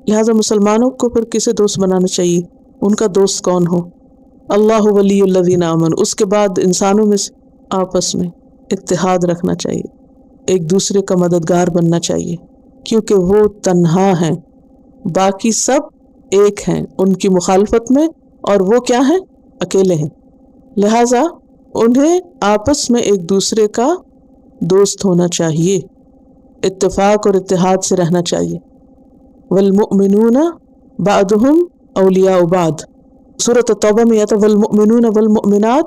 لہٰذا مسلمانوں کو پھر کسے دوست بنانا چاہیے؟ ان کا دوست کون ہو؟ اللہ ولی الذین آمنوا. اس کے بعد انسانوں میں آپس میں اتحاد رکھنا چاہیے، ایک دوسرے کا مددگار بننا چاہیے، کیونکہ وہ تنہا ہیں، باقی سب ایک ہیں ان کی مخالفت میں، اور وہ کیا ہیں؟ اکیلے ہیں. لہٰذا انہیں آپس میں ایک دوسرے کا دوست ہونا چاہیے، اتفاق اور اتحاد سے رہنا چاہیے. والمؤمنون بعضهم اولیاء بعض. سورۃ التوبہ میں آتا والمؤمنون والمؤمنات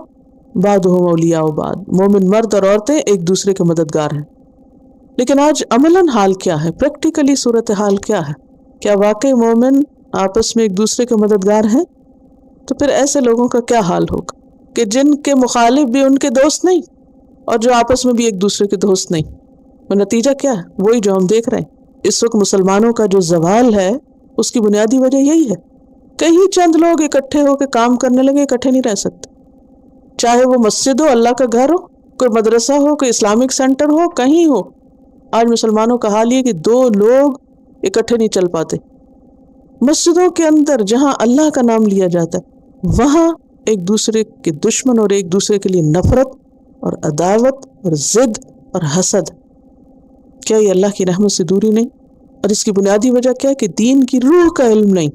بعضهم اولیاء بعض. مومن مرد اور عورتیں ایک دوسرے کے مددگار ہیں. لیکن آج عملاً حال کیا ہے؟ پریکٹیکلی صورتحال کیا ہے؟ کیا واقعی مومن آپس میں ایک دوسرے کے مددگار ہیں؟ تو پھر ایسے لوگوں کا کیا حال ہوگا کہ جن کے مخالف بھی ان کے دوست نہیں اور جو آپس میں بھی ایک دوسرے کے دوست نہیں. اور نتیجہ کیا ہے؟ وہی جو ہم دیکھ رہے ہیں اس وقت مسلمانوں کا جو زوال ہے، اس کی بنیادی وجہ یہی ہے. کہیں چند لوگ اکٹھے ہو کے کام کرنے لگے، اکٹھے نہیں رہ سکتے. چاہے وہ مسجد ہو، اللہ کا گھر ہو، کوئی مدرسہ ہو، کوئی اسلامک سینٹر ہو، کہیں ہو. آج مسلمانوں کا حال یہ کہ دو لوگ اکٹھے نہیں چل پاتے. مسجدوں کے اندر جہاں اللہ کا نام لیا جاتا ہے، وہاں ایک دوسرے کے دشمن اور ایک دوسرے کے لیے نفرت اور عداوت اور ضد اور حسد. کیا یہ اللہ کی رحمت سے دوری نہیں؟ اور اس کی بنیادی وجہ کیا ہے کہ دین کی روح کا علم نہیں.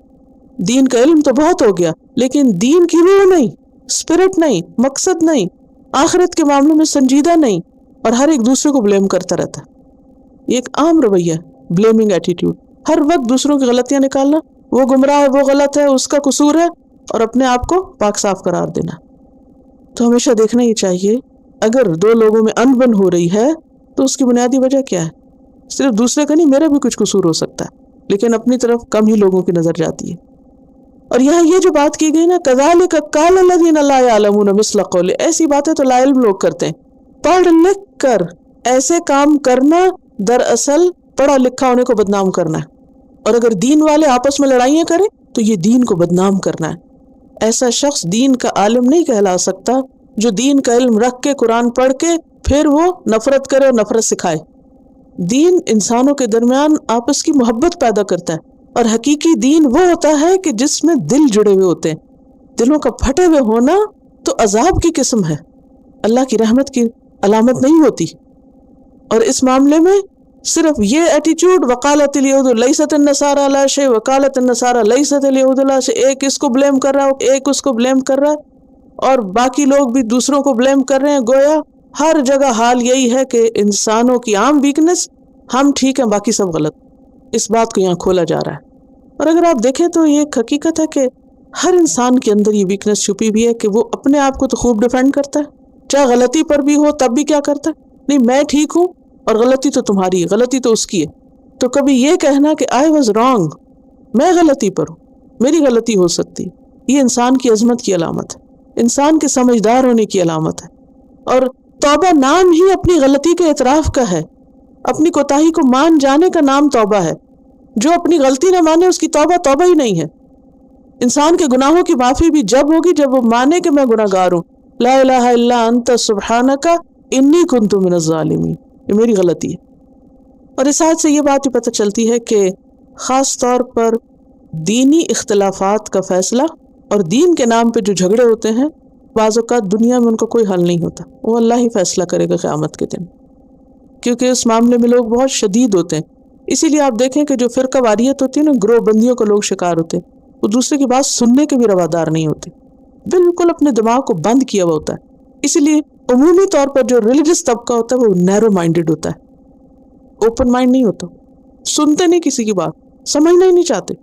دین کا علم تو بہت ہو گیا، لیکن دین کی روح نہیں، اسپرٹ نہیں، مقصد نہیں، آخرت کے معاملے میں سنجیدہ نہیں، اور ہر ایک دوسرے کو بلیم کرتا رہتا ہے. یہ ایک عام رویہ ہے، بلیمنگ ایٹیٹیوڈ. ہر وقت دوسروں کی غلطیاں نکالنا، وہ گمراہ ہے، وہ غلط ہے، اس کا قصور ہے، اور اپنے آپ کو پاک صاف قرار دینا. تو ہمیشہ دیکھنا یہ چاہیے اگر دو لوگوں میں انبن ہو رہی ہے تو اس کی بنیادی وجہ کیا ہے؟ صرف دوسرے کا نہیں، میرا بھی کچھ قصور ہو سکتا ہے، لیکن اپنی طرف کم ہی لوگوں کی نظر جاتی ہے. اور یہاں یہ جو بات کی گئی نا، کذالک قال الذین لا یعلمون مثل قول، ایسی باتیں تو لا علم لوگ کرتے ہیں. پڑھ لکھ کر ایسے کام کرنا دراصل پڑھا لکھا ہونے کو بدنام کرنا ہے. اور اگر دین والے آپس میں لڑائیاں کریں تو یہ دین کو بدنام کرنا ہے. ایسا شخص دین کا عالم نہیں کہلا سکتا جو دین کا علم رکھ کے قرآن پڑھ کے پھر وہ نفرت کرے اور نفرت سکھائے. دین انسانوں کے درمیان آپس کی محبت پیدا کرتا ہے، اور حقیقی دین وہ ہوتا ہے کہ جس میں دل جڑے ہوئے ہوتے ہیں. دلوں کا پھٹے ہوئے ہونا تو عذاب کی قسم ہے، اللہ کی رحمت کی علامت نہیں ہوتی. اور اس معاملے میں صرف یہ ایٹیچیوڈ وقالت الیہود لیست النصارى علی شیء وقالت النصارى لیست الیہود علی شیء، ایک اس کو بلیم کر رہا ہے، ایک اس کو بلیم کر رہا ہے، اور باقی لوگ بھی دوسروں کو بلیم کر رہے ہیں. گویا ہر جگہ حال یہی ہے کہ انسانوں کی عام ویکنس، ہم ٹھیک ہیں باقی سب غلط. اس بات کو یہاں کھولا جا رہا ہے. اور اگر آپ دیکھیں تو یہ ایک حقیقت ہے کہ ہر انسان کے اندر یہ ویکنس چھپی ہوئی ہے کہ وہ اپنے آپ کو تو خوب ڈیفینڈ کرتا ہے، چاہے غلطی پر بھی ہو تب بھی کیا کرتا ہے، نہیں میں ٹھیک ہوں اور غلطی تو تمہاری ہے، غلطی تو اس کی ہے. تو کبھی یہ کہنا کہ آئی واز رانگ، میں غلطی پر ہوں، میری غلطی ہو سکتی، یہ انسان کی عظمت کی علامت ہے، انسان کے سمجھدار ہونے کی علامت ہے. اور توبہ نام ہی اپنی غلطی کے اعتراف کا ہے، اپنی کوتاہی کو مان جانے کا نام توبہ ہے. جو اپنی غلطی نہ مانے اس کی توبہ توبہ ہی نہیں ہے. انسان کے گناہوں کی معافی بھی جب ہوگی جب وہ مانے کہ میں گناہ گار ہوں، لا الہ الا انت سبحانک انی کنت من الظالمین، یہ میری غلطی ہے. اور اس آیت سے یہ بات ہی پتہ چلتی ہے کہ خاص طور پر دینی اختلافات کا فیصلہ اور دین کے نام پہ جو جھگڑے ہوتے ہیں، بعض اوقات دنیا میں ان کا کوئی حل نہیں ہوتا، وہ اللہ ہی فیصلہ کرے گا قیامت کے دن، کیونکہ اس معاملے میں لوگ بہت شدید ہوتے ہیں. اسی لیے آپ دیکھیں کہ جو فرقہ واریت ہوتی ہے نا، گروہ بندیوں کو لوگ شکار ہوتے ہیں، وہ دوسرے کی بات سننے کے بھی روادار نہیں ہوتے، بالکل اپنے دماغ کو بند کیا ہوا ہوتا ہے. اسی لیے عمومی طور پر جو ریلیجس طبقہ ہوتا ہے وہ نیرو مائنڈڈ ہوتا ہے، اوپن مائنڈ نہیں ہوتا، سنتے نہیں کسی کی بات، سمجھنا ہی نہیں چاہتے.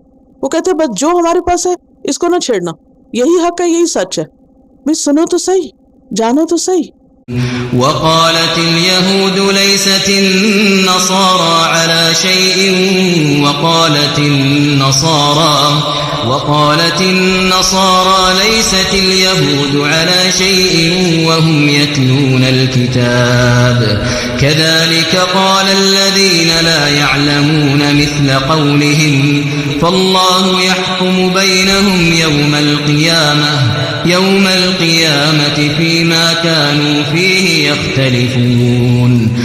وہ کہتے ہیں بس جو ہمارے پاس ہے اس کو نہ چھیڑنا، یہی حق ہے، یہی سچ ہے. بھئی سنو تو صحیح، جانو تو صحیح. وقالت اليهود ليست النصارى على شيء وقالت النصارى ليست اليهود على شيء وهم يتلون الكتاب كذلك قال الذين لا يعلمون مثل قولهم فالله يحكم بينهم يوم القيامة فيما كانوا فيه يختلفون